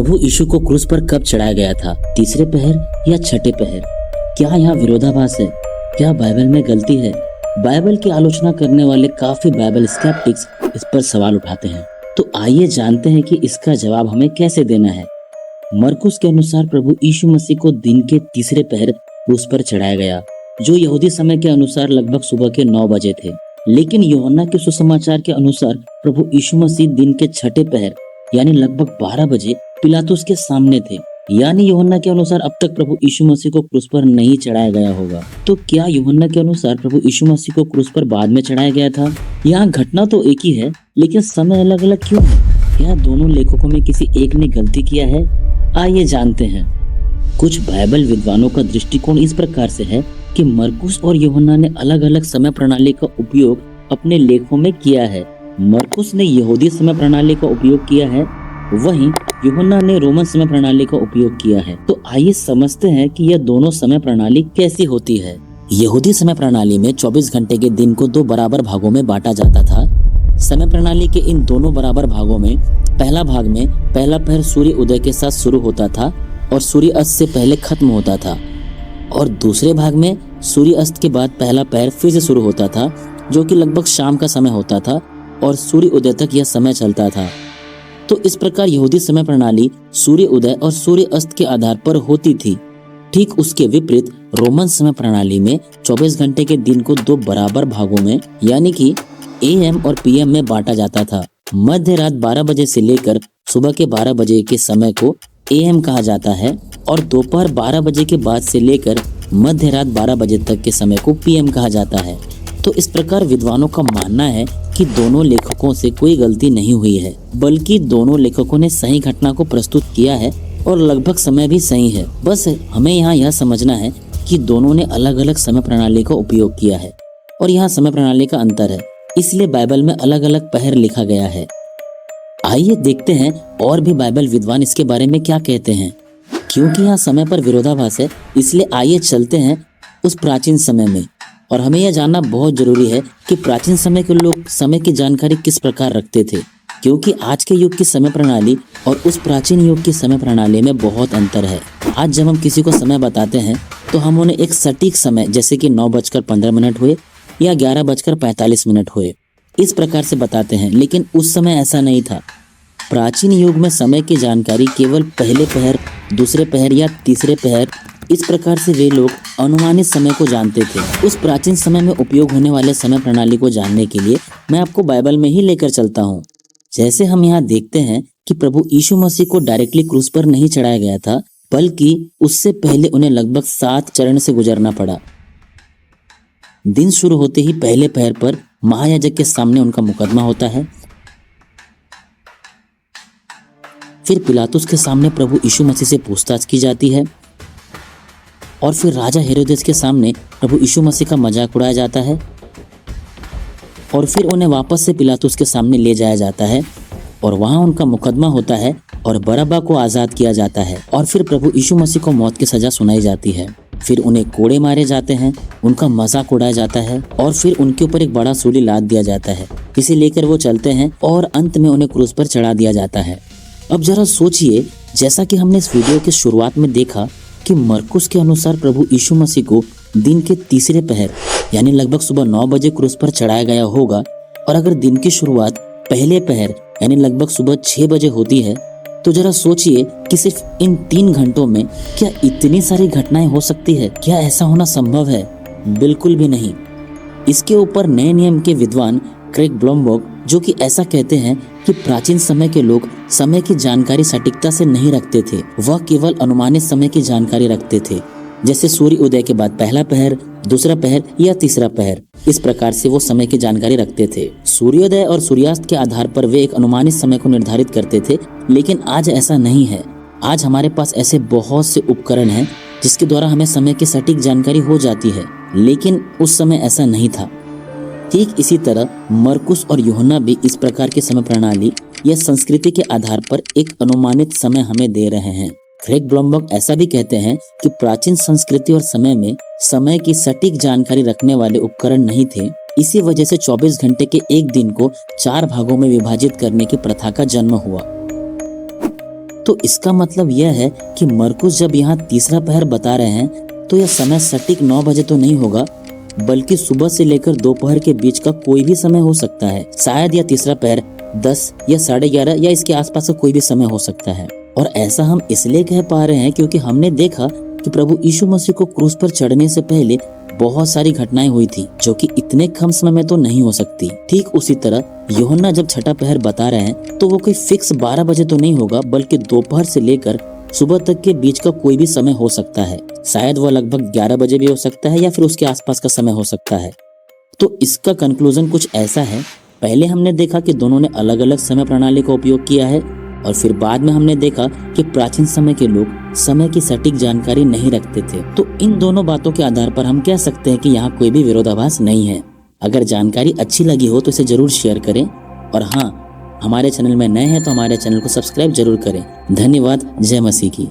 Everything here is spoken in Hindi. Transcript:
प्रभु यीशु को क्रूस पर कब चढ़ाया गया था, तीसरे पहर या छठे पहर? क्या यहाँ विरोधाभास है? क्या बाइबल में गलती है? बाइबल की आलोचना करने वाले काफी बाइबल स्केप्टिक्स इस पर सवाल उठाते हैं। तो आइए जानते हैं कि इसका जवाब हमें कैसे देना है। मरकुस के अनुसार प्रभु यीशु मसीह को दिन के तीसरे पहर क्रूस पर चढ़ाया गया, जो यहूदी समय के अनुसार लगभग सुबह के 9 बजे थे। लेकिन यूहन्ना के सुसमाचार के अनुसार प्रभु यीशु मसीह दिन के छठे पहर यानी लगभग 12 बजे पिलातुस के सामने थे। यानी यूहन्ना के अनुसार अब तक प्रभु यीशु मसीह को क्रूस पर नहीं चढ़ाया गया होगा। तो क्या यूहन्ना के अनुसार प्रभु यीशु मसीह को क्रूस पर बाद में चढ़ाया गया था? यहाँ घटना तो एक ही है, लेकिन समय अलग अलग क्यों है? क्या दोनों लेखकों में किसी एक ने गलती किया है? आइए जानते हैं। कुछ बाइबल विद्वानों का दृष्टिकोण इस प्रकार से है कि मरकुस और यूहन्ना ने अलग अलग समय प्रणाली का उपयोग अपने लेखों में किया है। मरकुस ने यहूदी समय प्रणाली का उपयोग किया है, वहीं यूहन्ना ने रोमन समय प्रणाली का उपयोग किया है। तो आइए समझते हैं कि यह दोनों समय प्रणाली कैसी होती है। यहूदी समय प्रणाली में 24 घंटे के दिन को 2 बराबर भागों में बांटा जाता था। समय प्रणाली के इन दोनों बराबर भागों में पहला भाग में पहला पहर सूर्य उदय के साथ शुरू होता था और सूर्य अस्त से पहले खत्म होता था, और दूसरे भाग में सूर्य अस्त के बाद पहला पहर फिर से शुरू होता था, जो कि लगभग शाम का समय होता था और सूर्य उदय तक यह समय चलता था। तो इस प्रकार यहूदी समय प्रणाली सूर्य उदय और सूर्य अस्त के आधार पर होती थी। ठीक उसके विपरीत रोमन समय प्रणाली में 24 घंटे के दिन को 2 बराबर भागों में यानी कि AM और PM में बांटा जाता था। मध्य रात 12 बजे से लेकर सुबह के 12 बजे के समय को AM कहा जाता है और दोपहर 12 बजे के बाद से लेकर मध्य रात 12 बजे तक के समय को PM कहा जाता है। तो इस प्रकार विद्वानों का मानना है कि दोनों लेखकों से कोई गलती नहीं हुई है, बल्कि दोनों लेखकों ने सही घटना को प्रस्तुत किया है और लगभग समय भी सही है। बस हमें यहाँ यह समझना है कि दोनों ने अलग अलग समय प्रणाली का उपयोग किया है और यहाँ समय प्रणाली का अंतर है, इसलिए बाइबल में अलग अलग पहर लिखा गया है। आइए देखते हैं और भी बाइबल विद्वान इसके बारे में क्या कहते हैं। क्योंकि यहाँ समय पर विरोधाभास है, इसलिए आइए चलते हैं उस प्राचीन समय में। और हमें यह जानना बहुत जरूरी है कि प्राचीन समय के लोग समय की जानकारी किस प्रकार रखते थे, क्योंकि आज के युग की समय प्रणाली और उस प्राचीन युग की समय प्रणाली में बहुत अंतर है। आज जब हम किसी को समय बताते हैं तो हम उन्हें एक सटीक समय जैसे कि 9:15 हुए या 11:45 हुए इस प्रकार से बताते हैं, लेकिन उस समय ऐसा नहीं था। प्राचीन युग में समय की जानकारी केवल पहले पहर, दूसरे पहर या तीसरे पहर, इस प्रकार से वे लोग अनुमानित समय को जानते थे। उस प्राचीन समय में उपयोग होने वाले समय प्रणाली को जानने के लिए मैं आपको बाइबल में ही लेकर चलता हूँ। जैसे हम यहाँ देखते हैं कि प्रभु यीशु मसीह को डायरेक्टली क्रूस पर नहीं चढ़ाया गया था, बल्कि उससे पहले उन्हें लगभग 7 चरण से गुजरना पड़ा। दिन शुरू होते ही पहले पहर पर महायाजक के सामने उनका मुकदमा होता है। फिर पिलातुस के सामने प्रभु यीशु मसीह से पूछताछ की जाती है और फिर राजा हेरोदेस के सामने प्रभु यीशु मसीह का मजाक उड़ाया जाता है और फिर उन्हें वापस से पिलातुस के सामने ले जाया जाता है और वहां उनका मुकदमा होता है और बरअब्बा को आजाद किया जाता है और फिर प्रभु यीशु मसीह को मौत की सजा सुनाई जाती है। फिर उन्हें कोड़े मारे जाते हैं, उनका मजाक उड़ाया जाता है और फिर उनके ऊपर एक बड़ा सूली लाद दिया जाता है। इसे लेकर वो चलते हैं और अंत में उन्हें क्रूस पर चढ़ा दिया जाता है। अब जरा सोचिए, जैसा कि हमने इस वीडियो की शुरुआत में देखा कि मरकुस के अनुसार प्रभु यीशु मसीह को दिन के तीसरे पहर यानी लगभग सुबह 9 बजे क्रूस पर चढ़ाया गया होगा, और अगर दिन की शुरुआत पहले पहर यानी लगभग सुबह 6 बजे होती है, तो जरा सोचिए कि सिर्फ इन 3 घंटों में क्या इतनी सारी घटनाएं हो सकती है? क्या ऐसा होना संभव है? बिल्कुल भी नहीं। इसके ऊपर नए नियम के विद्वान क्रेग ब्लॉमबर्ग, जो कि ऐसा कहते हैं कि प्राचीन समय के लोग समय की जानकारी सटीकता से नहीं रखते थे, वह केवल अनुमानित समय की जानकारी रखते थे, जैसे सूर्य उदय के बाद पहला पहर, दूसरा पहर या तीसरा पहर। इस प्रकार से वो समय की जानकारी रखते थे। सूर्योदय और सूर्यास्त के आधार पर वे एक अनुमानित समय को निर्धारित करते थे, लेकिन आज ऐसा नहीं है। आज हमारे पास ऐसे बहुत से उपकरण हैं जिसके द्वारा हमें समय की सटीक जानकारी हो जाती है, लेकिन उस समय ऐसा नहीं था। ठीक इसी तरह मरकुस और यूहन्ना भी इस प्रकार की समय प्रणाली या संस्कृति के आधार पर एक अनुमानित समय हमें दे रहे हैं। क्रेग ब्लॉमबर्ग ऐसा भी कहते हैं कि प्राचीन संस्कृति और समय में समय की सटीक जानकारी रखने वाले उपकरण नहीं थे। इसी वजह से 24 घंटे के एक दिन को 4 भागों में विभाजित करने की प्रथा का जन्म हुआ। तो इसका मतलब यह है कि मरकुस जब यहाँ तीसरा पहर बता रहे हैं तो यह समय सटीक 9 बजे तो नहीं होगा, बल्कि सुबह से लेकर दोपहर के बीच का कोई भी समय हो सकता है। शायद यह तीसरा पहर 10 या 11:30 या इसके आसपास का कोई भी समय हो सकता है। और ऐसा हम इसलिए कह पा रहे हैं क्योंकि हमने देखा कि प्रभु यीशु मसीह को क्रूस पर चढ़ने से पहले बहुत सारी घटनाएं हुई थी जो कि इतने कम समय में तो नहीं हो सकती। ठीक उसी तरह यूहन्ना जब छठा पहर बता रहे हैं तो वो कोई फिक्स 12 बजे तो नहीं होगा, बल्कि दोपहर से लेकर सुबह तक के बीच का कोई भी समय हो सकता है। शायद वह लगभग 11 बजे भी हो सकता है या फिर उसके आसपास का समय हो सकता है। तो इसका कंक्लूजन कुछ ऐसा है, पहले हमने देखा कि दोनों ने अलग अलग समय प्रणाली का उपयोग किया है और फिर बाद में हमने देखा कि प्राचीन समय के लोग समय की सटीक जानकारी नहीं रखते थे। तो इन दोनों बातों के आधार पर हम कह सकते हैं कि यहाँ कोई भी विरोधाभास नहीं है। अगर जानकारी अच्छी लगी हो तो इसे जरूर शेयर करें और हाँ, हमारे चैनल में नए हैं तो हमारे चैनल को सब्सक्राइब जरूर करें। धन्यवाद। जय मसीह की।